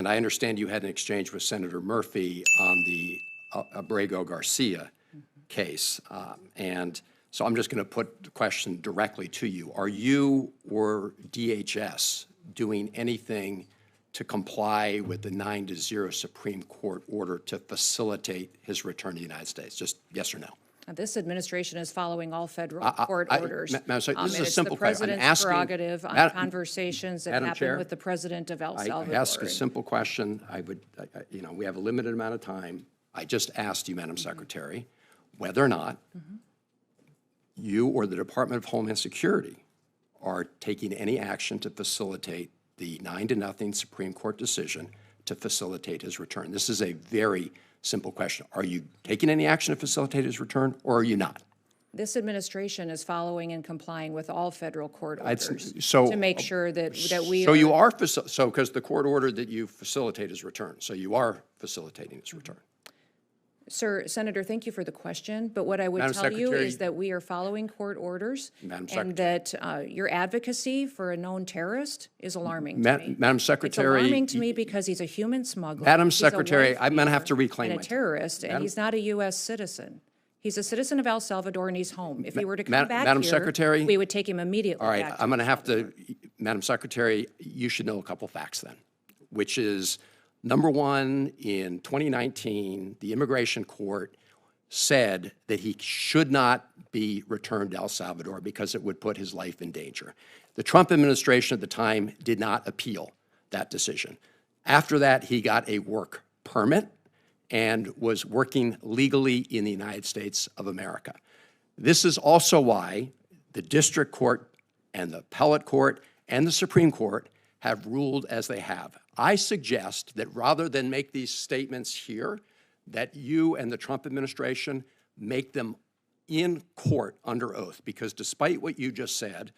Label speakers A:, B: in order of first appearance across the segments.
A: I understand you had an exchange with Senator Murphy on the Abrego-Garcia case. And so I'm just going to put the question directly to you. Are you or DHS doing anything to comply with the 9-0 Supreme Court order to facilitate his return to the United States? Just yes or no.
B: This administration is following all federal court orders.
A: Madam Secretary, this is a simple
B: question.
A: question.
B: It's the president's prerogative on conversations that happen
A: Chair,
B: with the president of El Salvador.
A: I ask a simple question. We have a limited amount of time. I just asked you, Madam Secretary, whether or not you or the Department of Homeland Security are taking any action to facilitate the 9-0 Supreme Court decision to facilitate his return. This is a very simple question. Are you taking any action to facilitate his return, or are you not?
B: This administration is following and complying with all federal court orders
A: to
B: make sure that we
A: So you are, because the court ordered that you facilitate his return, so you are facilitating his return.
B: Sir, Senator, thank you for the question, but what I would tell you is that we are following court orders and that your advocacy for a known terrorist is alarming to me.
A: Madam Secretary.
B: It's alarming to me because he's a human smuggler.
A: Madam Secretary, I'm going to have to reclaim
B: and a terrorist, and he's not a U.S. citizen. He's a citizen of El Salvador, and he's home. If he were to come back
A: Madam
B: here,
A: Secretary,
B: we would take him immediately
A: all right,
B: back
A: I'm going to have to, Madam Secretary, you should know a couple facts then, which is, number one, in 2019, the immigration court said that he should not be returned to El Salvador because it would put his life in danger. The Trump administration at the time did not appeal that decision. After that, he got a work permit and was working legally in the United States of America. This is also why the district court and the appellate court and the Supreme Court have ruled as they have. I suggest that rather than make these statements here, that you and the Trump administration make them in court under oath, because despite what you just said,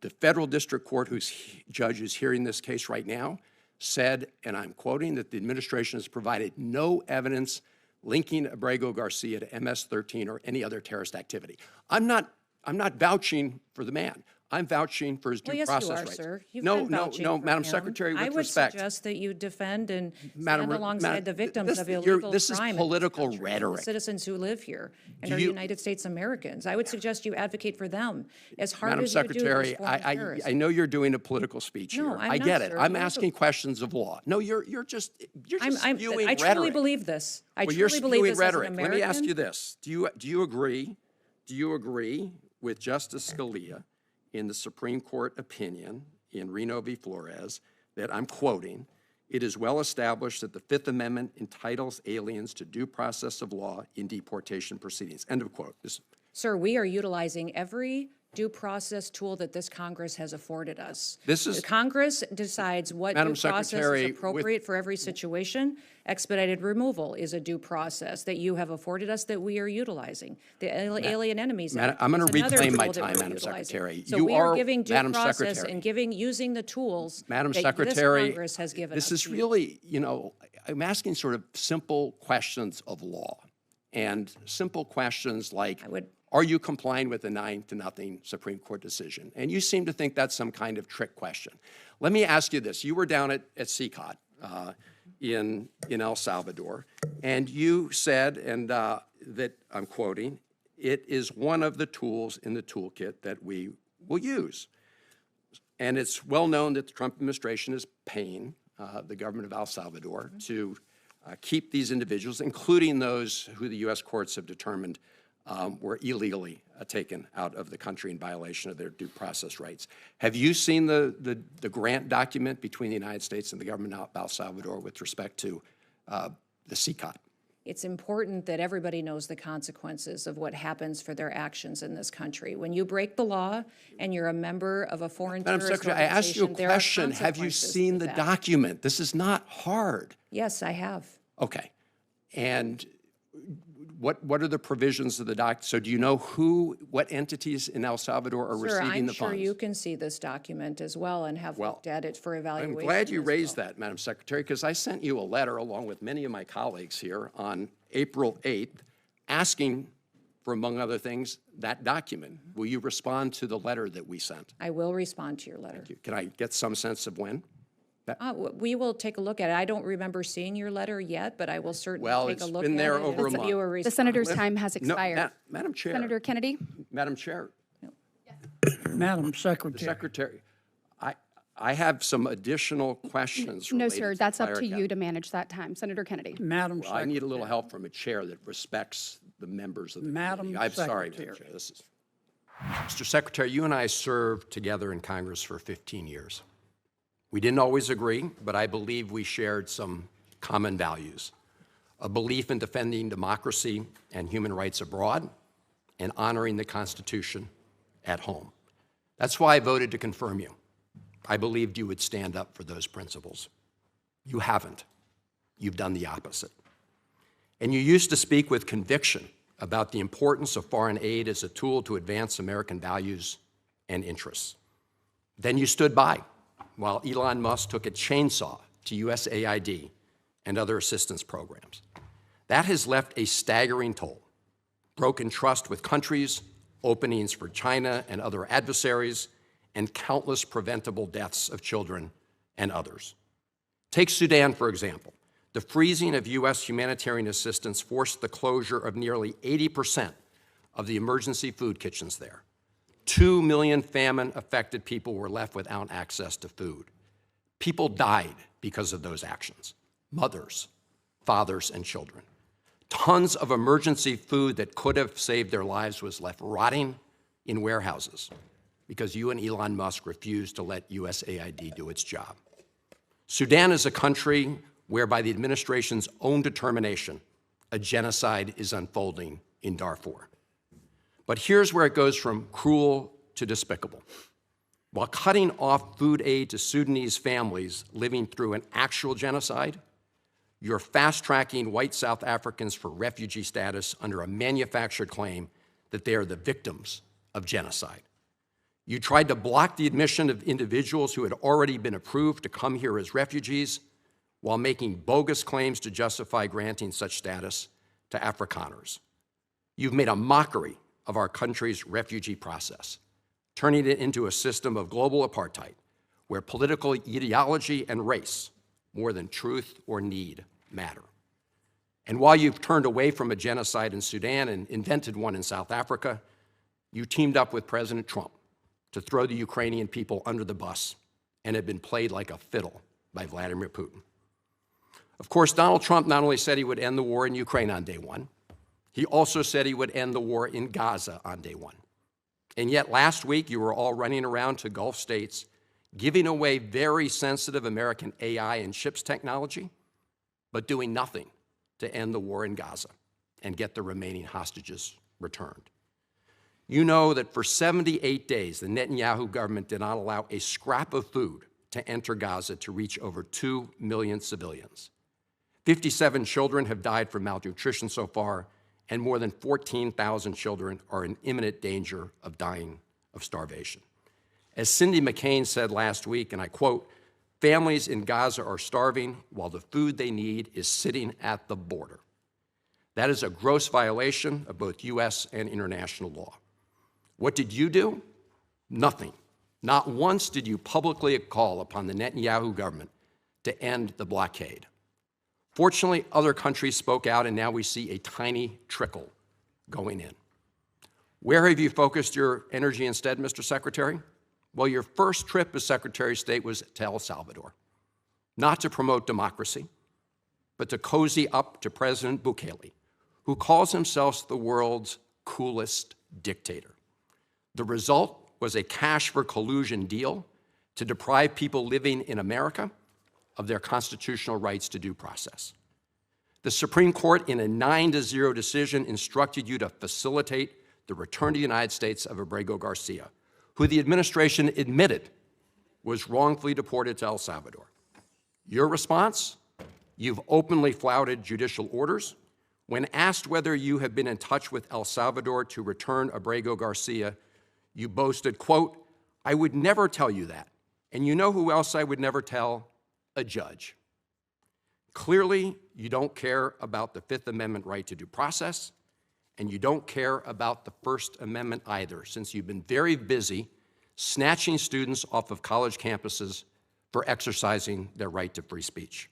A: the federal district court whose judge is hearing this case right now said, and I'm quoting, that the administration has provided no evidence linking Abrego-Garcia to MS-13 or any other terrorist activity. I'm not vouching for the man. I'm vouching for his due process rights.
B: Yes, you are, sir.
A: No, Madam Secretary, with respect.
B: I would suggest that you defend and
A: Madam,
B: stand alongside the victims of illegal crime.
A: This is political
B: in this country,
A: rhetoric.
B: the citizens who live here and are United States Americans. I would suggest you advocate for them as hard as you do for foreign terrorists.
A: I know you're doing a political speech here.
B: I'm
A: I
B: not,
A: get it.
B: sir.
A: I'm asking questions of law. No, you're just spewing rhetoric.
B: I truly believe this. I
A: Well,
B: truly believe this
A: rhetoric.
B: as an American.
A: Let me ask you this. Do you agree with Justice Scalia in the Supreme Court opinion in Reno v. Flores that, I'm quoting, "It is well established that the Fifth Amendment entitles aliens to due process of law in deportation proceedings." End of quote.
B: Sir, we are utilizing every due process tool that this Congress has afforded us. The Congress decides what due process is appropriate for every situation. Expedited removal is a due process that you have afforded us that we are utilizing. The Alien Enemies Act
A: I'm going to
B: is another
A: reclaim my
B: tool that
A: time,
B: we're
A: Madam
B: utilizing.
A: Secretary.
B: So we are giving due
A: Madam
B: process
A: Secretary.
B: and using the tools
A: Madam
B: that
A: Secretary,
B: this Congress has given us.
A: this is really, I'm asking sort of simple questions of law and simple questions like, are you complying with the 9-0 Supreme Court decision? And you seem to think that's some kind of trick question. Let me ask you this. You were down at CCOT in El Salvador, and you said, and that I'm quoting, "It is one of the tools in the toolkit that we will use." And it's well known that the Trump administration is paying the government of El Salvador to keep these individuals, including those who the U.S. courts have determined were illegally taken out of the country in violation of their due process rights. Have you seen the grant document between the United States and the government of El Salvador with respect to the CCOT?
B: It's important that everybody knows the consequences of what happens for their actions in this country. When you break the law and you're a member of a foreign terrorist organization,
A: I asked you a question. Have you seen the document? This is not hard.
B: Yes, I have.
A: Okay. And what are the provisions of the document? So do you know what entities in El Salvador are receiving the funds?
B: Sir, I'm sure you can see this document as well and have looked at it for evaluation.
A: I'm glad you raised that, Madam Secretary, because I sent you a letter along with many of my colleagues here on April 8th asking for, among other things, that document. Will you respond to the letter that we sent?
B: I will respond to your letter.
A: Thank you. Can I get some sense of when
B: We will take a look at it. I don't remember seeing your letter yet, but I will certainly
A: Well,
B: take a
A: it's
B: look
A: been
B: at
A: there
B: it.
A: over a month.
C: The senator's time has expired.
A: No, Madam Chair.
C: Senator Kennedy?
A: Madam Chair.
D: Madam
A: The
D: Secretary.
A: Secretary, I have some additional questions
C: No,
A: related
C: sir,
A: to
C: that's up
A: Fire
C: to you
A: Academy.
C: to manage that time. Senator Kennedy?
D: Madam
A: I
D: Secretary.
A: need a little help from a chair that respects the members of the
D: Madam
A: committee. I'm sorry, Madam
D: Secretary.
A: Chair. Mr. Secretary, you and I served together in Congress for 15 years. We didn't always agree, but I believe we shared some common values: a belief in defending democracy and human rights abroad, and honoring the Constitution at home. That's why I voted to confirm you. I believed you would stand up for those principles. You haven't. You've done the opposite. And you used to speak with conviction about the importance of foreign aid as a tool to advance American values and interests. Then you stood by while Elon Musk took a chainsaw to USAID and other assistance programs. That has left a staggering toll: broken trust with countries, openings for China and other adversaries, and countless preventable deaths of children and others. Take Sudan, for example. The freezing of U.S. humanitarian assistance forced the closure of nearly 80% of the emergency food kitchens there. 2 million famine-affected people were left without access to food. People died because of those actions: mothers, fathers, and children. Tons of emergency food that could have saved their lives was left rotting in warehouses because you and Elon Musk refused to let USAID do its job. Sudan is a country where, by the administration's own determination, a genocide is unfolding in Darfur. But here's where it goes from cruel to despicable. While cutting off food aid to Sudanese families living through an actual genocide, you're fast-tracking white South Africans for refugee status under a manufactured claim that they are the victims of genocide. You tried to block the admission of individuals who had already been approved to come here as refugees while making bogus claims to justify granting such status to Afrikaners. You've made a mockery of our country's refugee process, turning it into a system of global apartheid where political ideology and race, more than truth or need, matter. And while you've turned away from a genocide in Sudan and invented one in South Africa, you teamed up with President Trump to throw the Ukrainian people under the bus and have been played like a fiddle by Vladimir Putin. Of course, Donald Trump not only said he would end the war in Ukraine on day one, he also said he would end the war in Gaza on day one. And yet last week, you were all running around to Gulf states, giving away very sensitive American AI and chips technology, but doing nothing to end the war in Gaza and get the remaining hostages returned. You know that for 78 days, the Netanyahu government did not allow a scrap of food to enter Gaza to reach over 2 million civilians. 57 children have died from malnutrition so far, and more than 14,000 children are in imminent danger of dying of starvation. As Cindy McCain said last week, and I quote, "Families in Gaza are starving while the food they need is sitting at the border." That is a gross violation of both U.S. and international law. What did you do? Nothing. Not once did you publicly call upon the Netanyahu government to end the blockade. Fortunately, other countries spoke out, and now we see a tiny trickle going in. Where have you focused your energy instead, Mr. Secretary? Well, your first trip as Secretary of State was to El Salvador, not to promote democracy, but to cozy up to President Bukele, who calls himself the world's coolest dictator. The result was a cash for collusion deal to deprive people living in America of their constitutional rights to due process. The Supreme Court, in a 9-0 decision, instructed you to facilitate the return to the United States of Abrego Garcia, who the administration admitted was wrongfully deported to El Salvador. Your response? You've openly flouted judicial orders. When asked whether you have been in touch with El Salvador to return Abrego Garcia, you boasted, quote, "I would never tell you that. And you know who else I would never tell? A judge." Clearly, you don't care about the Fifth Amendment right to due process, and you don't care about the First Amendment either, since you've been very busy snatching students off of college campuses for exercising their right to free speech.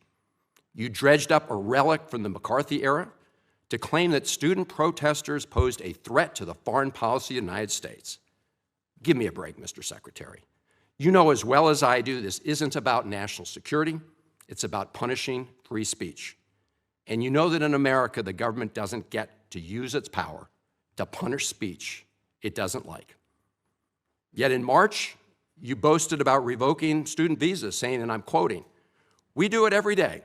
A: You dredged up a relic from the McCarthy era to claim that student protesters posed a threat to the foreign policy of the United States. Give me a break, Mr. Secretary. You know as well as I do this isn't about national security, it's about punishing free speech. And you know that in America, the government doesn't get to use its power to punish speech it doesn't like. Yet in March, you boasted about revoking student visas, saying, and I'm quoting, "We do it every day.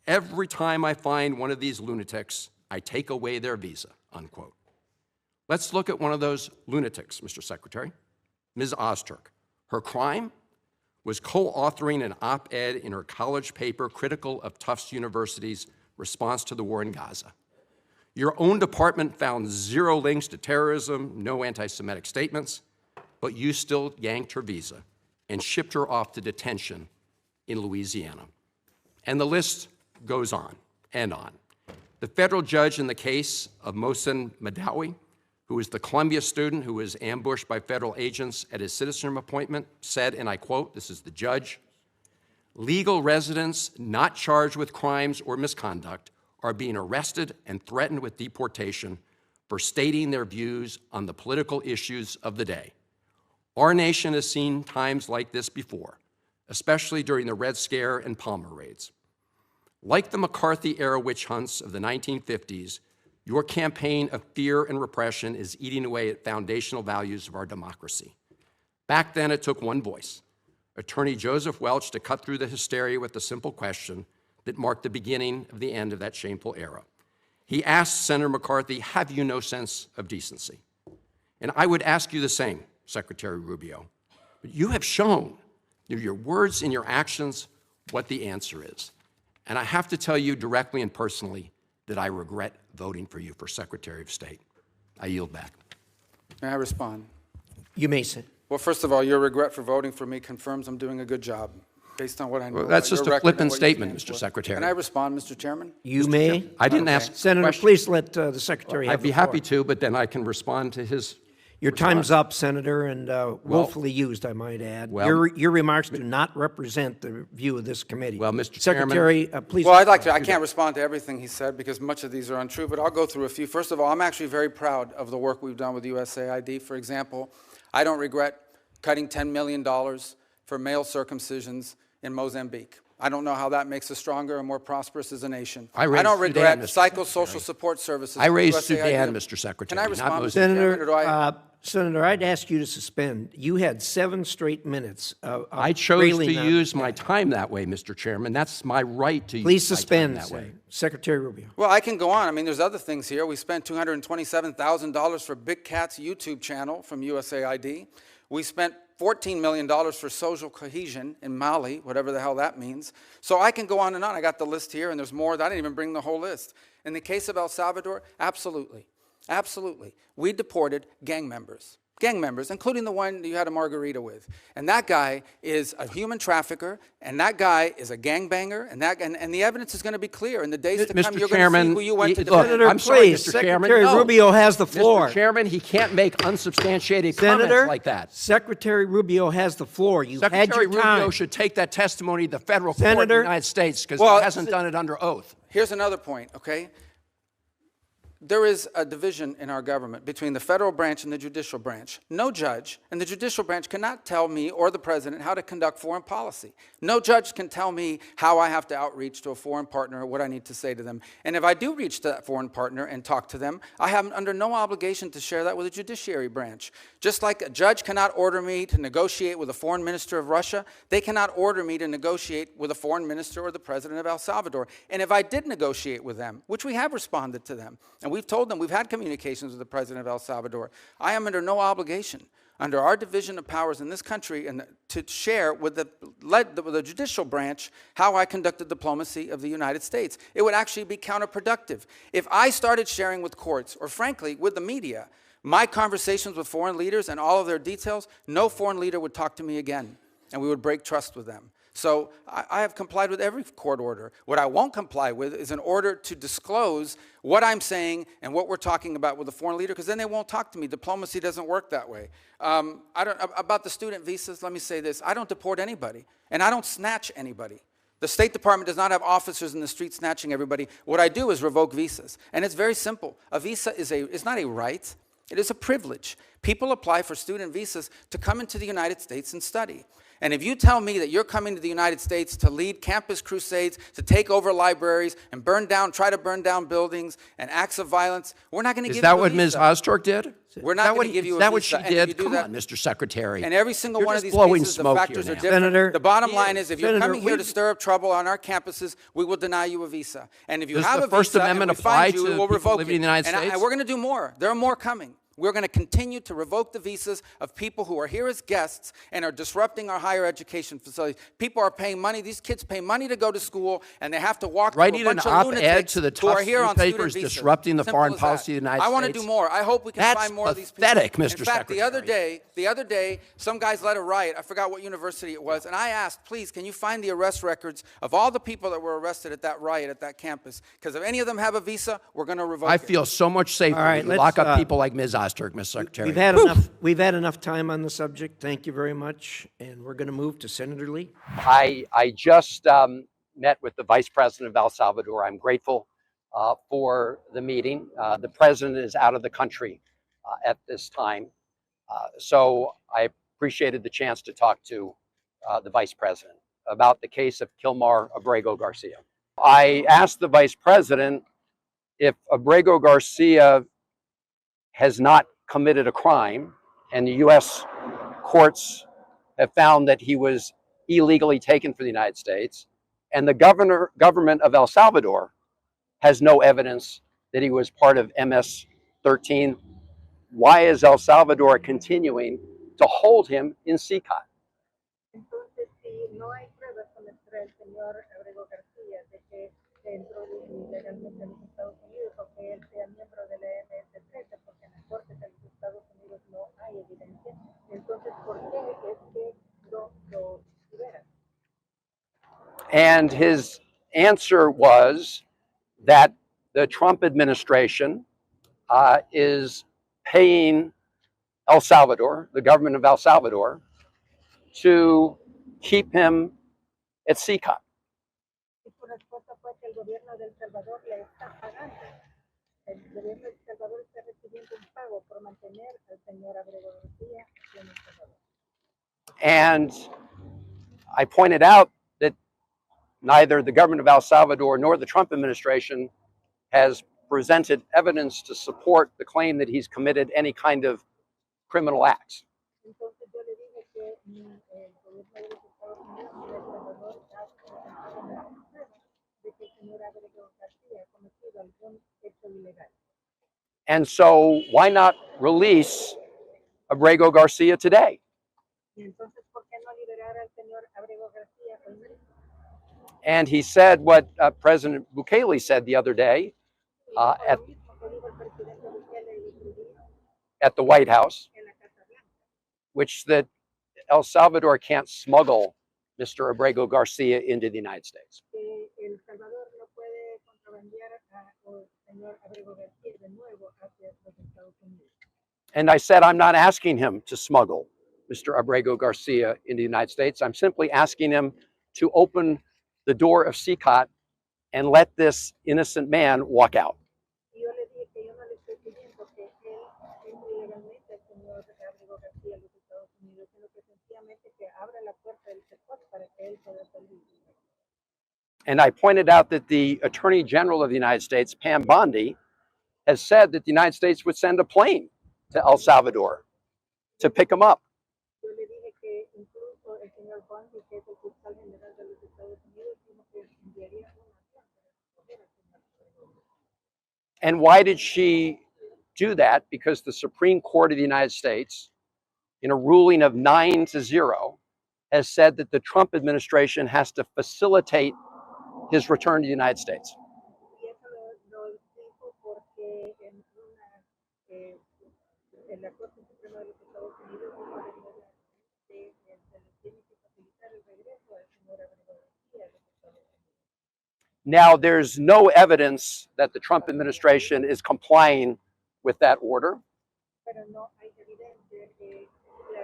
A: Every time I find one of these lunatics, I take away their visa," unquote. Let's look at one of those lunatics, Mr. Secretary, Ms. Ozturk. Her crime was co-authoring an op-ed in her college paper critical of Tufts University's response to the war in Gaza. Your own department found zero links to terrorism, no anti-Semitic statements, but you still yanked her visa and shipped her off to detention in Louisiana. And the list goes on and on. The federal judge in the case of Mohsen Madawi, who is the Columbia student who was ambushed by federal agents at his citizenship appointment, said, and I quote, this is the judge, "Legal residents not charged with crimes or misconduct are being arrested and threatened with deportation for stating their views on the political issues of the day. Our nation has seen times like this before, especially during the Red Scare and Palmer raids. Like the McCarthy-era witch hunts of the 1950s, your campaign of fear and repression is eating away at foundational values of our democracy. Back then, it took one voice, Attorney Joseph Welch, to cut through the hysteria with the simple question that marked the beginning of the end of that shameful era. He asked Senator McCarthy, "Have you no sense of decency?" And I would ask you the same, Secretary Rubio. But you have shown through your words and your actions what the answer is. And I have to tell you directly and personally that I regret voting for you for Secretary of State. I yield back.
D: May I respond?
E: You may sit.
D: Well, first of all, your regret for voting for me confirms I'm doing a good job, based on what I know.
A: Well, that's
D: about
A: just
D: your
A: a
D: record and
A: flippant
D: what you
A: statement,
D: stand
A: Mr.
D: for.
A: Secretary.
D: Can I respond, Mr. Chairman?
E: You may.
A: I didn't ask
E: Senator,
A: questions.
E: please let the Secretary have
A: I'd be
E: the floor.
A: happy to, but then I can respond to his
E: Your time's up, Senator, and willfully used, I might add.
A: Well-
E: Your remarks do not represent the view of this committee.
A: Well, Mr. Chairman-
E: Secretary, please.
D: Well, I'd like to. I can't respond to everything he said because much of these are untrue, but I'll go through a few. First of all, I'm actually very proud of the work we've done with USAID. For example, I don't regret cutting $10 million for male circumcisions in Mozambique. I don't know how that makes us stronger and more prosperous as a nation.
A: I raised
D: don't regret
A: Sudan, Mr.
D: psychosocial support services.
A: I raised
D: for USAID.
A: Sudan, Mr. Secretary,
D: Can I
A: not
D: respond, Mr.
A: Mozambique.
D: Chairman, or do I?
E: Senator, I'd ask you to suspend. You had 7 straight minutes of
A: I chose to
E: railing on-
A: use my time that way, Mr. Chairman. That's my right to
E: Please
A: use my
E: suspend,
A: time that way.
E: Secretary Rubio.
D: Well, I can go on. I mean, there's other things here. We spent $227,000 for Big Cat's YouTube channel from USAID. We spent $14 million for social cohesion in Mali, whatever the hell that means. So I can go on and on. I got the list here, and there's more. I didn't even bring the whole list. In the case of El Salvador, absolutely. Absolutely. We deported gang members, including the one you had a margarita with. And that guy is a human trafficker, and that guy is a gangbanger, and the evidence is going to be clear. In the days to come,
A: Mr.
D: you're
A: Chairman,
D: going to see who you went to
A: look,
D: defend.
E: Senator,
A: I'm sorry,
E: please,
A: Mr. Chairman.
E: Secretary
A: No.
E: Rubio has the floor.
A: Mr. Chairman, he can't make unsubstantiated
E: Senator,
A: comments like that.
E: Secretary Rubio has the floor. You had
A: Secretary
E: your time.
A: Rubio should take that testimony to the federal court in the
E: Senator-
A: United States because
D: Well,
A: he hasn't done it under oath.
D: Here's another point, okay? There is a division in our government between the federal branch and the judicial branch. No judge in the judicial branch cannot tell me or the president how to conduct foreign policy. No judge can tell me how I have to outreach to a foreign partner or what I need to say to them. And if I do reach to that foreign partner and talk to them, I have under no obligation to share that with the judiciary branch. Just like a judge cannot order me to negotiate with a foreign minister of Russia, they cannot order me to negotiate with a foreign minister or the president of El Salvador. And if I did negotiate with them, which we have responded to them, and we've told them, we've had communications with the president of El Salvador, I am under no obligation, under our division of powers in this country, and to share with the judicial branch how I conducted diplomacy of the United States. It would actually be counterproductive. If I started sharing with courts, or frankly, with the media, my conversations with foreign leaders and all of their details, no foreign leader would talk to me again, and we would break trust with them. So I have complied with every court order. What I won't comply with is an order to disclose what I'm saying and what we're talking about with a foreign leader, because then they won't talk to me. Diplomacy doesn't work that way. About the student visas, let me say this. I don't deport anybody, and I don't snatch anybody. The State Department does not have officers in the street snatching everybody. What I do is revoke visas, and it's very simple. A visa is not a right. It is a privilege. People apply for student visas to come into the United States and study. And if you tell me that you're coming to the United States to lead campus crusades, to take over libraries and try to burn down buildings and acts of violence, we're not going to give you a visa.
A: Is that what Ms. Ozturk did?
D: We're not going to give you a visa.
A: Is that what she did? Come on, Mr. Secretary.
D: And every single one of these
A: blowing
D: cases, the
A: smoke
D: factors
A: here
D: are
A: now.
D: different.
E: Senator,
D: The bottom line is, if you're
E: Senator,
D: coming here to stir up trouble on our campuses, we will deny you a visa. And if you
A: Does
D: have
A: the
D: a
A: First
D: visa
A: Amendment
D: and we find
A: apply
D: you,
A: to
D: we'll
A: people
D: revoke
A: living in
D: it.
A: the United States?
D: And we're going to do more. There are more coming. We're going to continue to revoke the visas of people who are here as guests and are disrupting our higher education facilities. People are paying money. These kids pay money to go to school, and they have to walk through a
A: Writing an
D: bunch of
A: op-ed
D: lunatics
A: to the
D: who are
A: tough
D: here on student
A: newspapers
D: visas.
A: disrupting the
D: Simple
A: foreign
D: as
A: policy of the
D: that.
A: United
D: I want to
A: States.
D: do more. I hope we can
A: That's
D: find more of these people.
A: pathetic, Mr.
D: In fact, the other
A: Secretary.
D: day, some guys led a riot. I forgot what university it was, and I asked, please, can you find the arrest records of all the people that were arrested at that riot at that campus? Because if any of them have a visa, we're going to revoke it.
A: I feel so much safer
E: All right,
A: when you lock
E: let's,
A: up people like Ms. Ozturk, Mr. Secretary.
E: We've had enough time on the subject. Thank you very much. And we're going to move to Senator Lee.
F: I just met with the Vice President of El Salvador. I'm grateful for the meeting. The President is out of the country at this time. So I appreciated the chance to talk to the Vice President about the case of Kilmar Abrego Garcia. I asked the Vice President if Abrego Garcia has not committed a crime, and the U.S. courts have found that he was illegally taken from the United States, and the government of El Salvador has no evidence that he was part of MS-13. Why is El Salvador continuing to hold him in CCOT?
G: Entonces, si no hay pruebas contra el señor Abrego García de que entró ilegalmente a los Estados Unidos o que él sea miembro de la MS-13, porque en las cortes de los Estados Unidos no hay evidencia, entonces, ¿por qué es que no lo liberan?
F: And his answer was that the Trump administration is paying El Salvador, the government of El Salvador, to keep him at CCOT.
G: Y su respuesta fue que el gobierno de El Salvador le está pagando. El gobierno de El Salvador está recibiendo un pago por mantener al señor Abrego García en El Salvador.
F: And I pointed out that neither the government of El Salvador nor the Trump administration has presented evidence to support the claim that he's committed any kind of criminal acts.
G: Entonces yo le dije que ni el gobierno de los Estados Unidos ni El Salvador ha presentado ninguna prueba de que el señor Abrego García ha cometido algún hecho ilegal.
F: And so why not release Abrego Garcia today?
G: Y entonces, ¿por qué no liberar al señor Abrego García hoy mismo?
F: And he said what President Bukele said the other day
G: Lo mismo que dijo el presidente Bukele y escribí
F: at the White House,
G: en la Casa Blanca,
F: which that El Salvador can't smuggle Mr. Abrego Garcia into the United States.
G: que El Salvador no puede contrabandear al señor Abrego García de nuevo hacia los Estados Unidos.
F: And I said, I'm not asking him to smuggle Mr. Abrego Garcia into the United States. I'm simply asking him to open the door of CCOT and let this innocent man walk out.
G: Y yo le dije que yo no le estoy pidiendo que él entre ilegalmente al señor Abrego García a los Estados Unidos, sino que sencillamente que abra la puerta del CEPOT para que él pueda salir.
F: And I pointed out that the Attorney General of the United States, Pam Bondi, has said that the United States would send a plane to El Salvador to pick him up.
G: Yo le dije que incluso el señor Bondi, que es el fiscal general de los Estados Unidos, dijo que enviaría un avión para recoger al señor Abrego.
F: And why did she do that? Because the Supreme Court of the United States, in a ruling of 9-0, has said that the Trump administration has to facilitate his return to the United States.
G: Y eso lo dijo porque en la Corte Suprema de los Estados Unidos dijo que tiene que facilitar el regreso al señor Abrego.
F: Now, there's no evidence that the Trump administration is complying with that order.
G: Pero no hay evidencia que la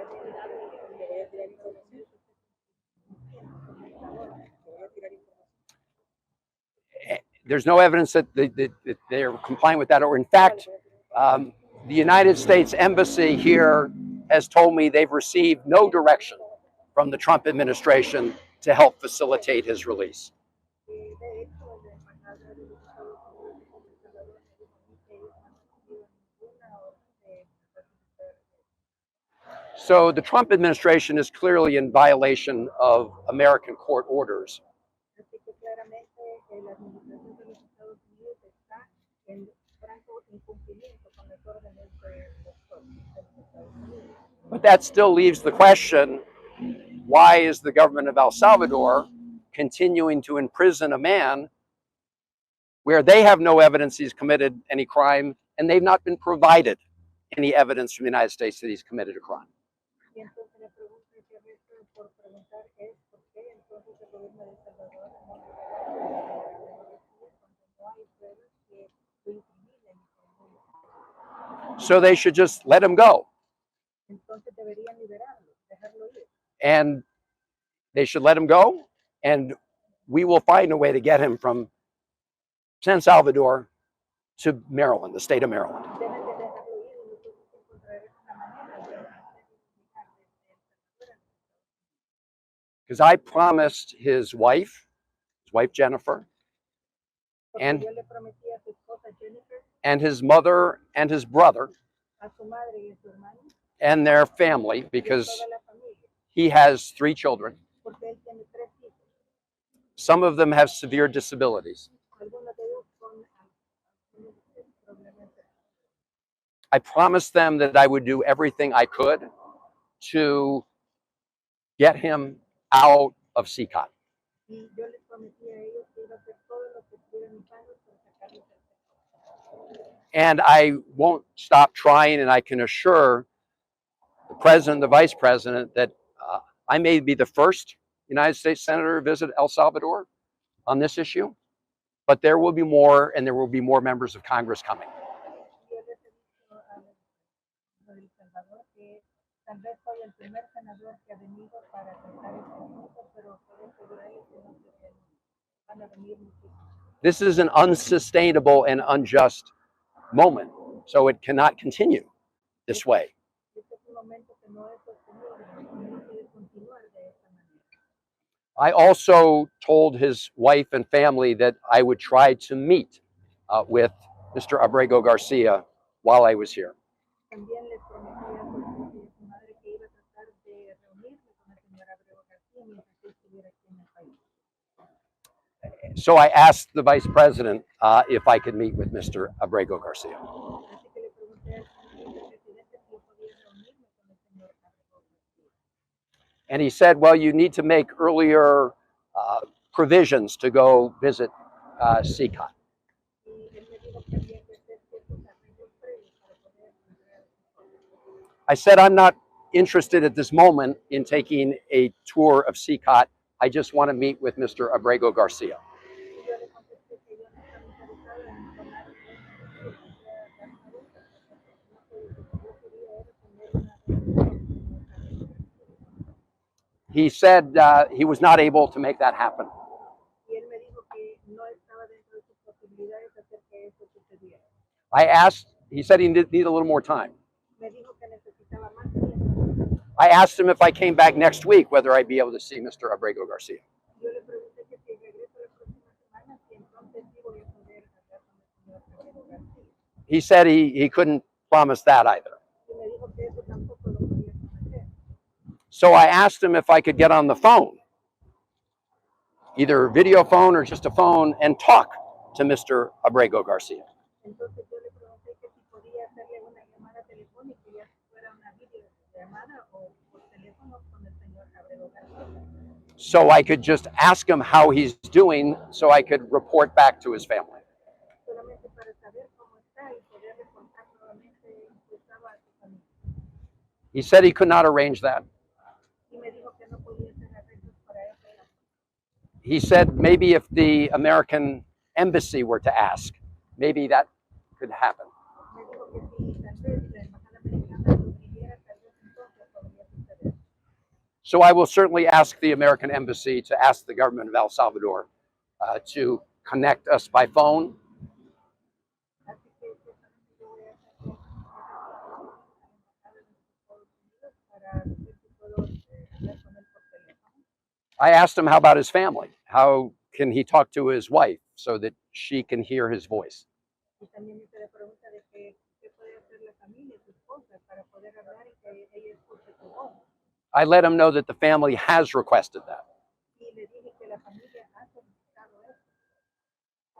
F: There's no evidence that they're complying with that order. In fact, the United States Embassy here has told me they've received no direction from the Trump administration to help facilitate his release. So the Trump administration is clearly in violation of American court orders. But that still leaves the question, why is the government of El Salvador continuing to imprison a man where they have no evidence he's committed any crime and they've not been provided any evidence from the United States that he's committed a crime? So they should just let him go. And they should let him go, and we will find a way to get him from San Salvador to Maryland, the state of Maryland. Because I promised his wife Jennifer, and his mother and his brother and their family, because he has 3 children. Some of them have severe disabilities. I promised them that I would do everything I could to get him out of CCOT. And I won't stop trying, and I can assure the president, the vice president, that I may be the first United States senator to visit El Salvador on this issue, but there will be more, and there will be more members of Congress coming. This is an unsustainable and unjust moment, so it cannot continue this way. I also told his wife and family that I would try to meet with Mr. Abrego Garcia while I was here. So I asked the vice president if I could meet with Mr. Abrego Garcia. And he said, well, you need to make earlier provisions to go visit CCOT. I said, I'm not interested at this moment in taking a tour of CCOT. I just want to meet with Mr. Abrego Garcia. He said he was not able to make that happen. I asked, he said he needed a little more time. I asked him if I came back next week, whether I'd be able to see Mr. Abrego Garcia. He said he couldn't promise that either. So I asked him if I could get on the phone, either video phone or just a phone, and talk to Mr. Abrego Garcia. So I could just ask him how he's doing, so I could report back to his family. He said he could not arrange that. he said maybe if the American embassy were to ask, maybe that could happen.
G: Me dijo que si tal vez la embajada americana lo pidiera, tal vez entonces podría suceder.
F: So I will certainly ask the American embassy to ask the government of El Salvador to connect us by phone.
G: Así que ciertamente yo voy a hacer esa petición a la embajada de los Estados Unidos para ver si puedo hablar con él por teléfono.
F: I asked him, how about his family? How can he talk to his wife so that she can hear his voice?
G: Y también hice la pregunta de que qué puede hacer la familia, su esposa, para poder hablar y que ella escuche su voz.
F: I let him know that the family has requested that.
G: Y le dije que la familia ha solicitado eso.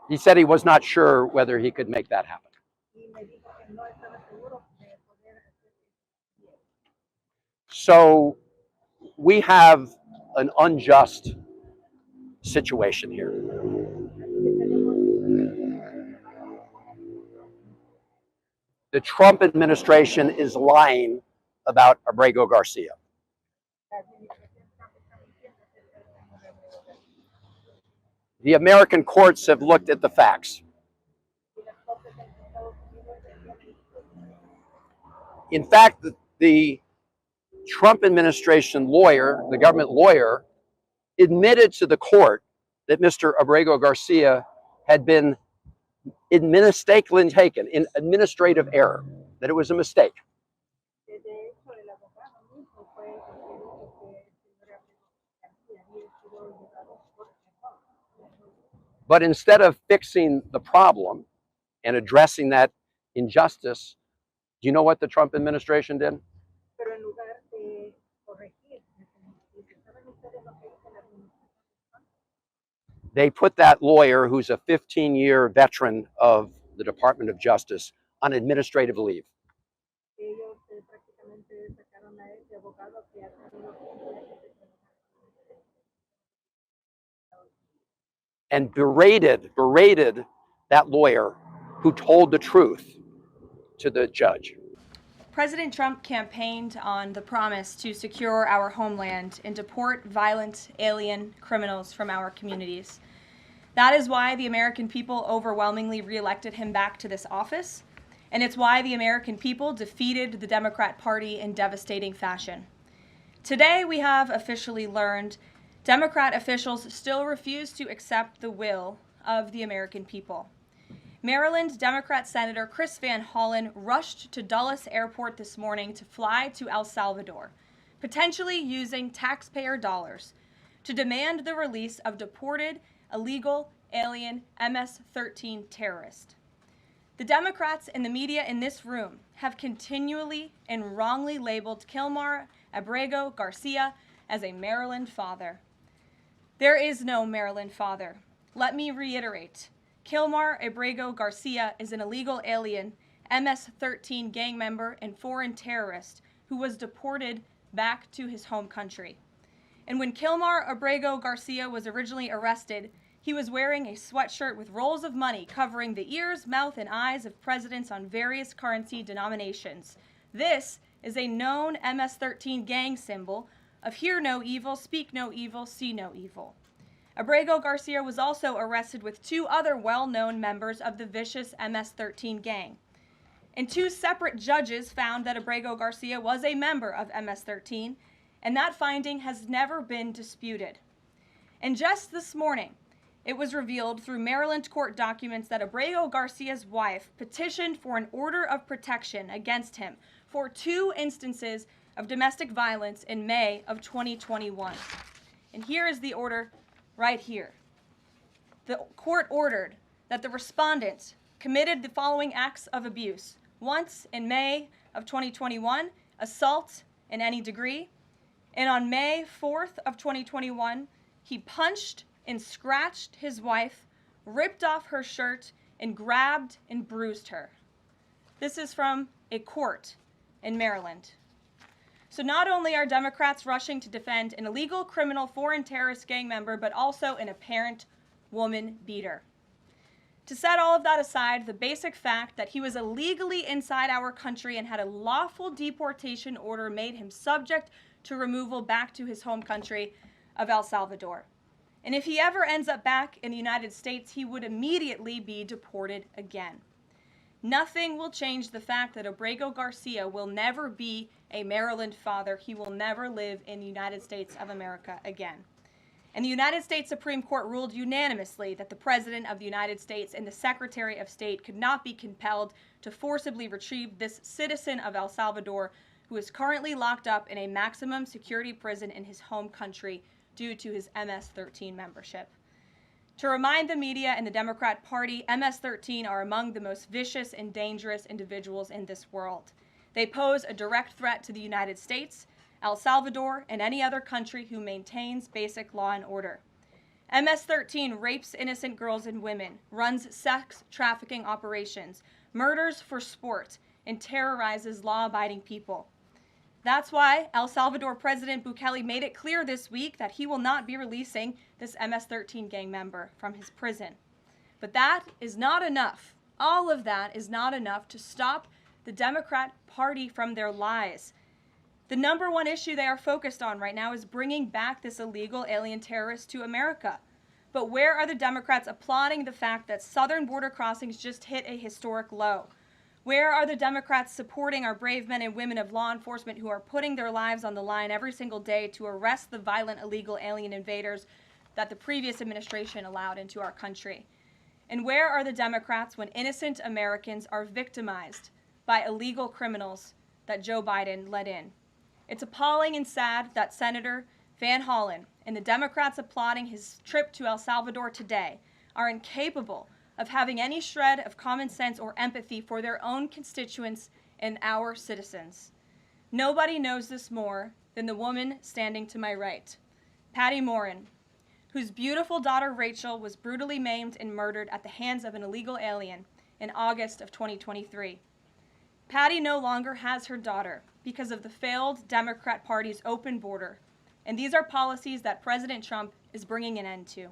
F: He said he was not sure whether he could make that happen.
G: Y me dijo que no estaba seguro de poder hacer eso.
F: So we have an unjust situation here. The Trump administration is lying about Abrego Garcia. The American courts have looked at the facts. In fact, the Trump administration lawyer, the government lawyer, admitted to the court that Mr. Abrego Garcia had been mistakenly taken in administrative error, that it was a mistake. But instead of fixing the problem and addressing that injustice, do you know what the Trump administration did? They put that lawyer, who's a 15-year veteran of the Department of Justice, on administrative leave. And berated that lawyer who told the truth to the judge.
H: President Trump campaigned on the promise to secure our homeland and deport violent alien criminals from our communities. That is why the American people overwhelmingly reelected him back to this office, and it's why the American people defeated the Democrat Party in devastating fashion. Today, we have officially learned Democrat officials still refuse to accept the will of the American people. Maryland Democrat Senator Chris Van Hollen rushed to Dulles Airport this morning to fly to El Salvador, potentially using taxpayer dollars, to demand the release of deported, illegal, alien MS-13 terrorists. The Democrats and the media in this room have continually and wrongly labeled Kilmar Abrego Garcia as a Maryland father. There is no Maryland father. Let me reiterate. Kilmar Abrego Garcia is an illegal alien, MS-13 gang member and foreign terrorist who was deported back to his home country. And when Kilmar Abrego Garcia was originally arrested, he was wearing a sweatshirt with rolls of money covering the ears, mouth, and eyes of presidents on various currency denominations. This is a known MS-13 gang symbol of hear no evil, speak no evil, see no evil. Abrego Garcia was also arrested with two other well-known members of the vicious MS-13 gang. And two separate judges found that Abrego Garcia was a member of MS-13, and that finding has never been disputed. And just this morning, it was revealed through Maryland court documents that Abrego Garcia's wife petitioned for an order of protection against him for 2 instances of domestic violence in May of 2021. And here is the order right here. The court ordered that the respondent committed the following acts of abuse. Once in May of 2021, assault in any degree. And on May 4th of 2021, he punched and scratched his wife, ripped off her shirt, and grabbed and bruised her. This is from a court in Maryland. So not only are Democrats rushing to defend an illegal criminal foreign terrorist gang member, but also an apparent woman beater. To set all of that aside, the basic fact that he was illegally inside our country and had a lawful deportation order made him subject to removal back to his home country of El Salvador. And if he ever ends up back in the United States, he would immediately be deported again. Nothing will change the fact that Abrego Garcia will never be a Maryland father. He will never live in the United States of America again. And the United States Supreme Court ruled unanimously that the President of the United States and the Secretary of State could not be compelled to forcibly retrieve this citizen of El Salvador who is currently locked up in a maximum security prison in his home country due to his MS-13 membership. To remind the media and the Democrat Party, MS-13 are among the most vicious and dangerous individuals in this world. They pose a direct threat to the United States, El Salvador, and any other country who maintains basic law and order. MS-13 rapes innocent girls and women, runs sex trafficking operations, murders for sport, and terrorizes law-abiding people. That's why El Salvador President Bukele made it clear this week that he will not be releasing this MS-13 gang member from his prison. But that is not enough. All of that is not enough to stop the Democrat Party from their lies. The number one issue they are focused on right now is bringing back this illegal alien terrorist to America. But where are the Democrats applauding the fact that southern border crossings just hit a historic low? Where are the Democrats supporting our brave men and women of law enforcement who are putting their lives on the line every single day to arrest the violent illegal alien invaders that the previous administration allowed into our country? And where are the Democrats when innocent Americans are victimized by illegal criminals that Joe Biden let in? It's appalling and sad that Senator Van Hollen and the Democrats applauding his trip to El Salvador today are incapable of having any shred of common sense or empathy for their own constituents and our citizens. Nobody knows this more than the woman standing to my right, Patty Morin, whose beautiful daughter Rachel was brutally maimed and murdered at the hands of an illegal alien in August of 2023. Patty no longer has her daughter because of the failed Democrat Party's open border, and these are policies that President Trump is bringing an end to.